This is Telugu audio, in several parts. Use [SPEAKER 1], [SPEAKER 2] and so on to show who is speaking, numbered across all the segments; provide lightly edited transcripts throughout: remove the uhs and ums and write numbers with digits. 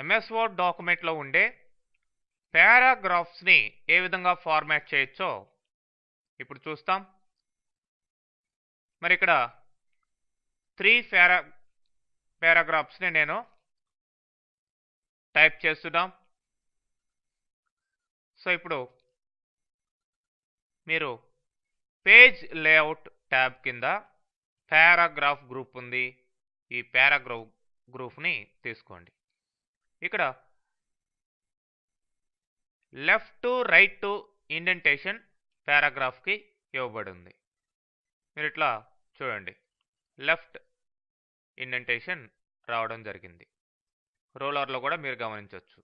[SPEAKER 1] ఎంఎస్ వర్డ్ డాక్యుమెంట్లో ఉండే పారాగ్రాఫ్స్ని ఏ విధంగా ఫార్మాట్ చేయొచ్చో ఇప్పుడు చూస్తాం. మరి ఇక్కడ 3 పారాగ్రాఫ్స్ని నేను టైప్ చేస్తున్నాం. సో ఇప్పుడు మీరు పేజ్ లేఅవుట్ ట్యాబ్ కింద పారాగ్రాఫ్ గ్రూప్ ఉంది. ఈ పారాగ్రాఫ్ గ్రూప్ని తీసుకోండి. ఇక్కడ left to right to indentation పారాగ్రాఫ్కి ఇవ్వబడి ఉంది. మీరు ఇట్లా చూడండి, లెఫ్ట్ ఇండెంటేషన్ రావడం జరిగింది. రోలర్లో కూడా మీరు గమనించవచ్చు.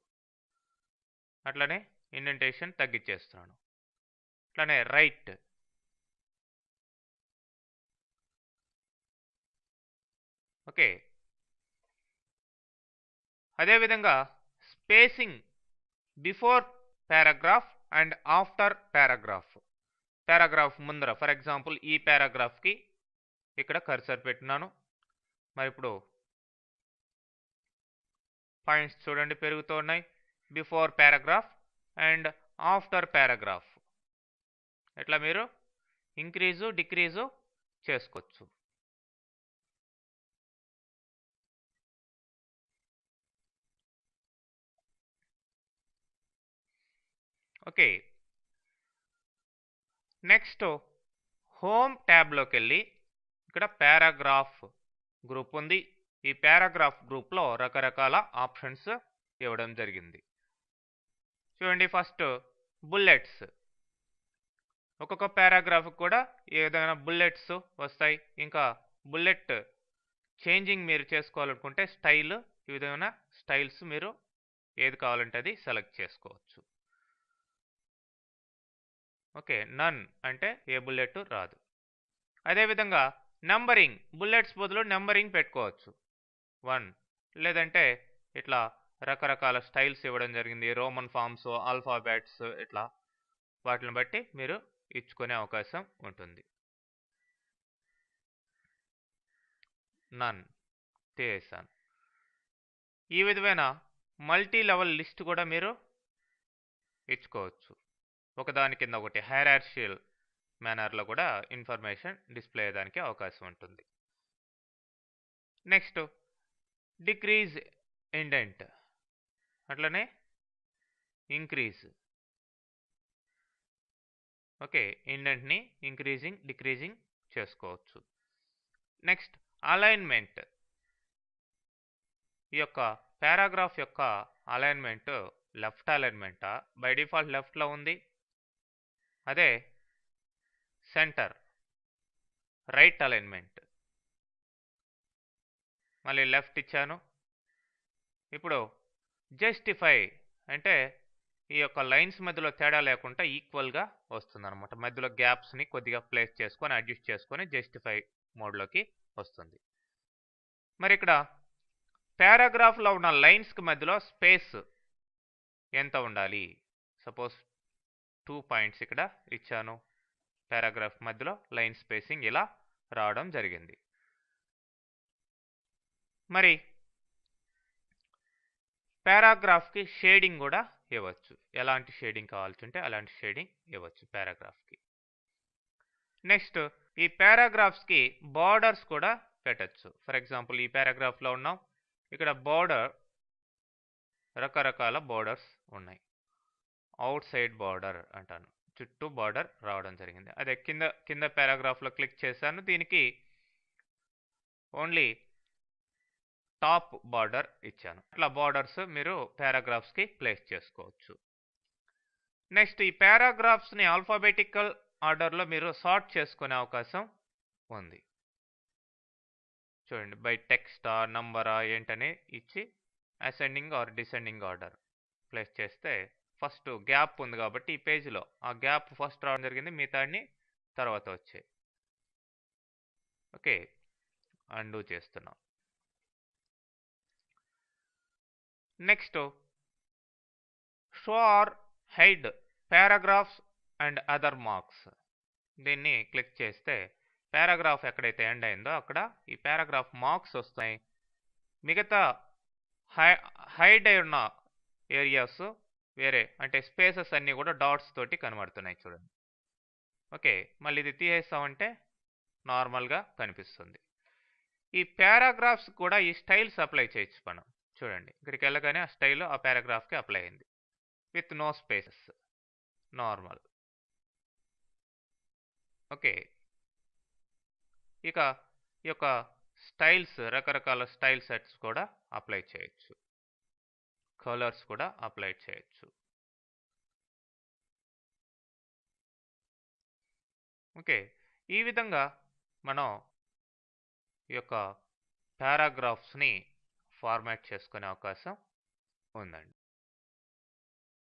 [SPEAKER 1] అట్లనే ఇండెంటేషన్ తగ్గించేస్తున్నాను. అట్లనే రైట్, ఓకే. అదేవిధంగా spacing before paragraph and after paragraph. Paragraph ముందర, ఫర్ ఎగ్జాంపుల్ ఈ పారాగ్రాఫ్కి ఇక్కడ కర్సర్ పెట్టినాను. మరి ఇప్పుడు పాయింట్స్ చూడండి పెరుగుతూ ఉన్నాయి. Before paragraph and after paragraph ఇట్లా మీరు ఇంక్రీజు డిక్రీజు చేసుకోవచ్చు. ఓకే, నెక్స్ట్ హోమ్ ట్యాబ్లోకి వెళ్ళి ఇక్కడ పారాగ్రాఫ్ గ్రూప్ ఉంది. ఈ పారాగ్రాఫ్ గ్రూప్లో రకరకాల ఆప్షన్స్ ఇవ్వడం జరిగింది. చూడండి, ఫస్ట్ బుల్లెట్స్. ఒక్కొక్క పారాగ్రాఫ్ కూడా ఏదైనా బుల్లెట్స్ వస్తాయి. ఇంకా బుల్లెట్ చేంజింగ్ మీరు చేసుకోవాలనుకుంటే స్టైల్, ఈ విధమైన స్టైల్స్ మీరు ఏది కావాలంటే అది సెలెక్ట్ చేసుకోవచ్చు. ఓకే, నన్ అంటే ఏ బుల్లెట్ రాదు. అదేవిధంగా నంబరింగ్, బుల్లెట్స్ బదులు నంబరింగ్ పెట్టుకోవచ్చు. 1 లేదంటే ఇట్లా రకరకాల స్టైల్స్ ఇవ్వడం జరిగింది. రోమన్ ఫామ్స్, ఆల్ఫాబెట్స్, ఇట్లా వాటిని బట్టి మీరు ఇచ్చుకునే అవకాశం ఉంటుంది. నన్ తీసేసాను. ఈ విధమైన మల్టీ లెవెల్ లిస్ట్ కూడా మీరు ఇచ్చుకోవచ్చు. ఒకదాని కింద ఒకటి హైరార్షియల్ మేనర్లో కూడా ఇన్ఫర్మేషన్ డిస్ప్లే అయ్యేదానికి అవకాశం ఉంటుంది. నెక్స్ట్ డిక్రీజ్ ఇండెంట్, అట్లనే ఇంక్రీజ్. ఓకే, ఇండెంట్ని ఇంక్రీజింగ్ డిక్రీజింగ్ చేసుకోవచ్చు. Next alignment. ఈ యొక్క పారాగ్రాఫ్ యొక్క అలైన్మెంట్ లెఫ్ట్ అలైన్మెంటా? బై డిఫాల్ట్ లెఫ్ట్లో ఉంది. అదే సెంటర్ రైట్ అలైన్మెంట్, మళ్ళీ లెఫ్ట్ ఇచ్చాను. ఇప్పుడు జస్టిఫై అంటే ఈ యొక్క లైన్స్ మధ్యలో తేడా లేకుండా ఈక్వల్గా వస్తుంది అనమాట. మధ్యలో గ్యాప్స్ని కొద్దిగా ప్లేస్ చేసుకొని అడ్జస్ట్ చేసుకొని జస్టిఫై మోడ్లోకి వస్తుంది. మరి ఇక్కడ పారాగ్రాఫ్లో ఉన్న లైన్స్కి మధ్యలో స్పేస్ ఎంత ఉండాలి? సపోజ్ 2 పాయింట్స్ ఇక్కడ ఇచ్చాను. పారాగ్రాఫ్ మధ్యలో లైన్ స్పేసింగ్ ఇలా రావడం జరిగింది. మరి పారాగ్రాఫ్కి షేడింగ్ కూడా ఇవ్వచ్చు. ఎలాంటి షేడింగ్ కావాల్సి ఉంటే అలాంటి షేడింగ్ ఇవ్వచ్చు పారాగ్రాఫ్కి. నెక్స్ట్ ఈ పారాగ్రాఫ్స్కి బార్డర్స్ కూడా పెట్టచ్చు. ఫర్ ఎగ్జాంపుల్ ఈ పారాగ్రాఫ్లో ఉన్నాం, ఇక్కడ బార్డర్ రకరకాల బార్డర్స్ ఉన్నాయి. అవుట్ సైడ్ బార్డర్ అంటాను, చుట్టూ బార్డర్ రావడం జరిగింది. అదే కింద పారాగ్రాఫ్లో క్లిక్ చేశాను, దీనికి ఓన్లీ టాప్ బార్డర్ ఇచ్చాను. అట్లా బార్డర్స్ మీరు పారాగ్రాఫ్స్కి ప్లేస్ చేసుకోవచ్చు. నెక్స్ట్ ఈ పారాగ్రాఫ్స్ని ఆల్ఫాబెటికల్ ఆర్డర్లో మీరు సార్ట్ చేసుకునే అవకాశం ఉంది. చూడండి, బై టెక్స్టా నంబరా ఏంటని ఇచ్చి ascending are descending order place చేస్తే ఫస్ట్ గ్యాప్ ఉంది కాబట్టి ఈ పేజీలో ఆ గ్యాప్ ఫస్ట్ రావడం జరిగింది, మిగతాన్ని తర్వాత వచ్చాయి. ఓకే, అండూ చేస్తున్నాం. Next show or hide paragraphs and other marks. దీన్ని క్లిక్ చేస్తే పారాగ్రాఫ్ ఎక్కడైతే ఎండ్ అయిందో అక్కడ ఈ పారాగ్రాఫ్ మార్క్స్ వస్తాయి. మిగతా హైడ్ అయి ఉన్న ఏరియాస్ వేరే అంటే స్పేసెస్ అన్నీ కూడా డాట్స్ తోటి కనబడుతున్నాయి చూడండి. ఓకే, మళ్ళీ ఇది తీసేస్తామంటే నార్మల్గా కనిపిస్తుంది. ఈ పారాగ్రాఫ్స్ కూడా ఈ స్టైల్స్ అప్లై చేయొచ్చు మనం. చూడండి, ఇక్కడికి వెళ్ళగానే ఆ స్టైల్ ఆ పారాగ్రాఫ్కి అప్లై అయింది with no spaces, normal. Okay, ఇక ఈ యొక్క స్టైల్స్, రకరకాల స్టైల్ సెట్స్ కూడా అప్లై చేయొచ్చు, కలర్స్ కూడా అప్లై చేయొచ్చు. ఓకే, ఈ విధంగా మనం ఈ యొక్క పారాగ్రాఫ్స్ని ఫార్మాట్ చేసుకునే అవకాశం ఉందండి.